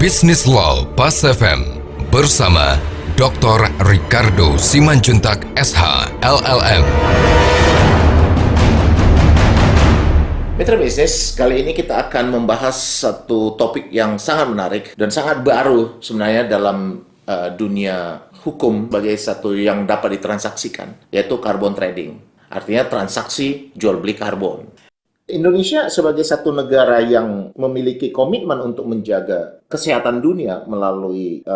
Business Law Pas FM bersama Dr. Ricardo Simanjuntak SH LLM. Mitra bisnis, kali ini kita akan membahas satu topik yang sangat menarik dan sangat baru sebenarnya dalam dunia hukum sebagai satu yang dapat ditransaksikan, yaitu carbon trading. Artinya transaksi jual beli karbon. Indonesia sebagai satu negara yang memiliki komitmen untuk menjaga kesehatan dunia melalui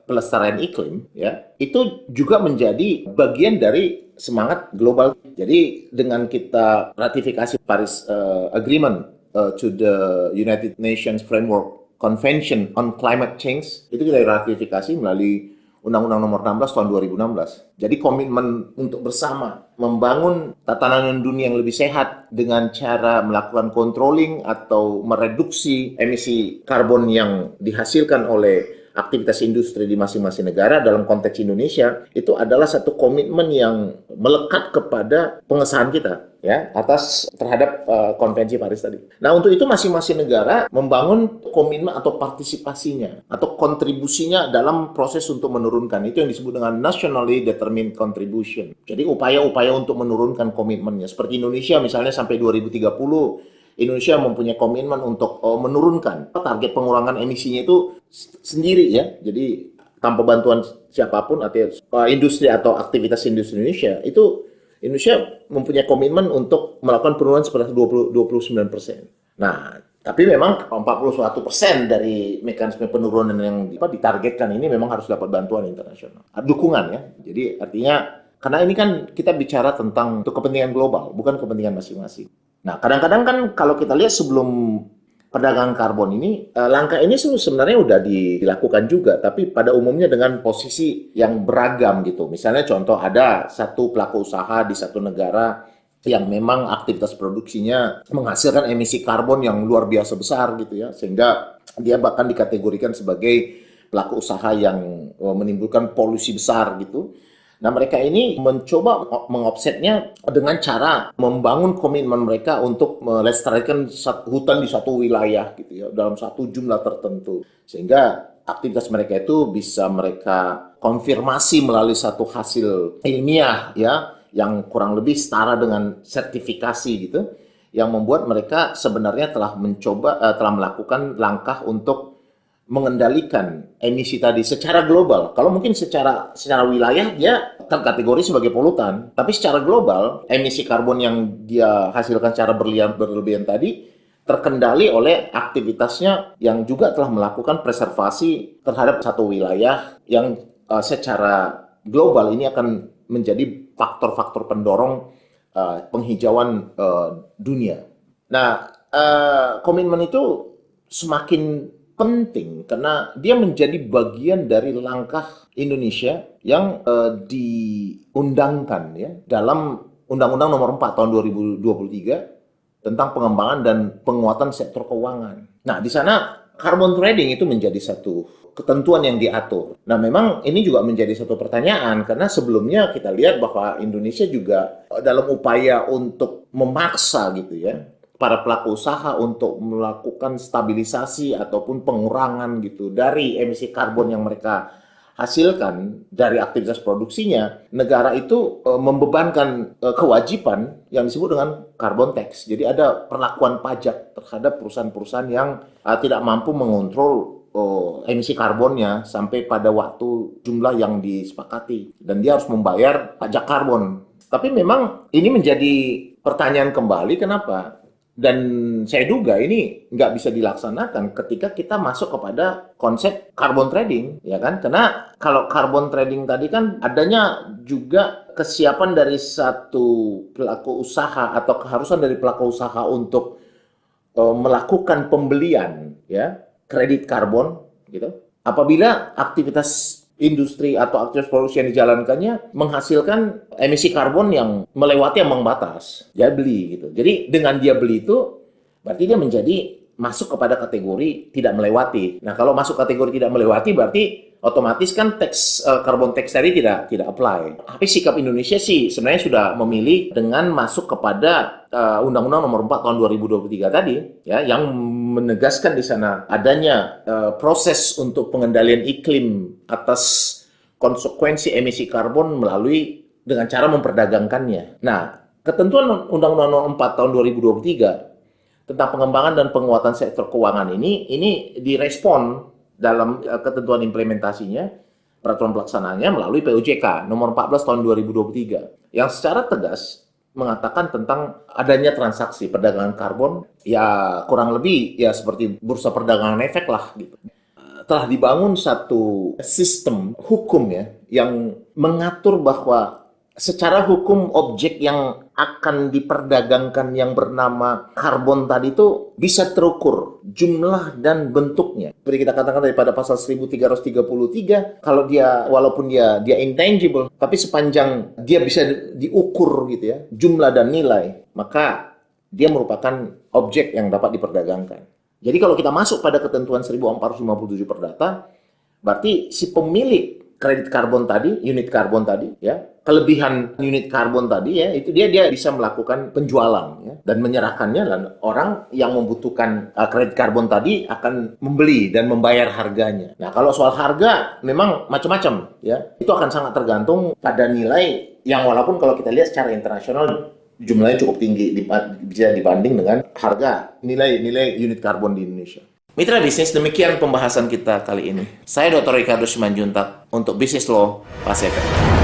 pelestarian iklim, ya, itu juga menjadi bagian dari semangat global. Jadi dengan kita ratifikasi Paris Agreement to the United Nations Framework Convention on Climate Change, itu kita ratifikasi melalui Undang-Undang Nomor 16 tahun 2016. Jadi komitmen untuk bersama membangun tatanan dunia yang lebih sehat dengan cara melakukan controlling atau mereduksi emisi karbon yang dihasilkan oleh aktivitas industri di masing-masing negara dalam konteks Indonesia, itu adalah satu komitmen yang melekat kepada pengesahan kita, ya, atas terhadap konvensi Paris tadi. Nah, untuk itu masing-masing negara membangun komitmen atau partisipasinya atau kontribusinya dalam proses untuk menurunkan. Itu yang disebut dengan nationally determined contribution. Jadi upaya-upaya untuk menurunkan komitmennya. Seperti Indonesia misalnya sampai 2030, Indonesia mempunyai komitmen untuk menurunkan target pengurangan emisinya itu sendiri, ya. Jadi tanpa bantuan siapapun, artinya industri atau aktivitas industri Indonesia, itu Indonesia mempunyai komitmen untuk melakukan penurunan seperti 29%. Nah, tapi memang 41% dari mekanisme penurunan yang ditargetkan ini memang harus dapat bantuan internasional. Dukungan, ya. Jadi artinya, karena ini kan kita bicara tentang untuk kepentingan global, bukan kepentingan masing-masing. Nah, kadang-kadang kan kalau kita lihat sebelum perdagangan karbon ini, langkah ini sebenarnya udah dilakukan juga, tapi pada umumnya dengan posisi yang beragam gitu. Misalnya contoh, ada satu pelaku usaha di satu negara yang memang aktivitas produksinya menghasilkan emisi karbon yang luar biasa besar gitu, ya, sehingga dia bahkan dikategorikan sebagai pelaku usaha yang menimbulkan polusi besar gitu. Nah, mereka ini mencoba mengofsetnya dengan cara membangun komitmen mereka untuk melestarikan hutan di satu wilayah gitu, ya, dalam satu jumlah tertentu. Sehingga aktivitas mereka itu bisa mereka konfirmasi melalui satu hasil ilmiah, ya, yang kurang lebih setara dengan sertifikasi gitu, yang membuat mereka sebenarnya telah melakukan langkah untuk mengendalikan emisi tadi secara global. Kalau mungkin secara wilayah dia terkategori sebagai polutan, tapi secara global emisi karbon yang dia hasilkan secara berlebihan tadi terkendali oleh aktivitasnya yang juga telah melakukan preservasi terhadap satu wilayah yang secara global ini akan menjadi faktor-faktor pendorong penghijauan dunia. Nah, komitmen itu semakin penting karena dia menjadi bagian dari langkah Indonesia yang diundangkan, ya, dalam Undang-Undang Nomor 4 tahun 2023 tentang pengembangan dan penguatan sektor keuangan. Nah, di sana carbon trading itu menjadi satu ketentuan yang diatur. Nah, memang ini juga menjadi satu pertanyaan karena sebelumnya kita lihat bahwa Indonesia juga dalam upaya untuk memaksa gitu, ya, para pelaku usaha untuk melakukan stabilisasi ataupun pengurangan gitu dari emisi karbon yang mereka hasilkan dari aktivitas produksinya, negara itu membebankan kewajiban yang disebut dengan carbon tax. Jadi ada perlakuan pajak terhadap perusahaan-perusahaan yang tidak mampu mengontrol emisi karbonnya sampai pada waktu jumlah yang disepakati, dan dia harus membayar pajak karbon. Tapi memang ini menjadi pertanyaan kembali, kenapa? Dan saya duga ini nggak bisa dilaksanakan ketika kita masuk kepada konsep carbon trading, ya kan? Karena kalau carbon trading tadi kan adanya juga kesiapan dari satu pelaku usaha atau keharusan dari pelaku usaha untuk melakukan pembelian, ya, kredit karbon gitu. Apabila aktivitas industri atau aktivitas produksi yang dijalankannya menghasilkan emisi karbon yang melewati ambang batas, dia beli gitu. Jadi dengan dia beli itu berarti dia menjadi masuk kepada kategori tidak melewati. Nah, kalau masuk kategori tidak melewati berarti otomatis kan carbon tax tadi tidak apply. Tapi sikap Indonesia sih sebenarnya sudah memilih dengan masuk kepada Undang-Undang Nomor 4 Tahun 2023 tadi, ya, yang menegaskan di sana adanya proses untuk pengendalian iklim atas konsekuensi emisi karbon melalui dengan cara memperdagangkannya. Nah, ketentuan Undang-Undang Nomor 4 Tahun 2023 tentang pengembangan dan penguatan sektor keuangan ini direspon dalam ketentuan implementasinya, peraturan pelaksanaannya melalui POJK nomor 14 tahun 2023 yang secara tegas mengatakan tentang adanya transaksi perdagangan karbon, ya kurang lebih ya seperti bursa perdagangan efek lah gitu. Telah dibangun satu sistem hukum ya yang mengatur bahwa secara hukum objek yang akan diperdagangkan yang bernama karbon tadi itu bisa terukur jumlah dan bentuknya. Seperti kita katakan daripada pasal 1333, kalau dia walaupun dia intangible, tapi sepanjang dia bisa diukur gitu ya, jumlah dan nilai, maka dia merupakan objek yang dapat diperdagangkan. Jadi kalau kita masuk pada ketentuan 1457 Perdata, berarti si pemilik kredit karbon tadi, unit karbon tadi, ya, kelebihan unit karbon tadi, ya, itu dia bisa melakukan penjualan, ya, dan menyerahkannya, dan orang yang membutuhkan kredit karbon tadi akan membeli dan membayar harganya. Nah, kalau soal harga memang macam-macam, ya, itu akan sangat tergantung pada nilai yang walaupun kalau kita lihat secara internasional jumlahnya cukup tinggi bisa dibanding dengan harga nilai unit karbon di Indonesia. Mitra bisnis, demikian pembahasan kita kali ini. Saya Dr. Ricardo Simanjuntak untuk Business Law Pas FM.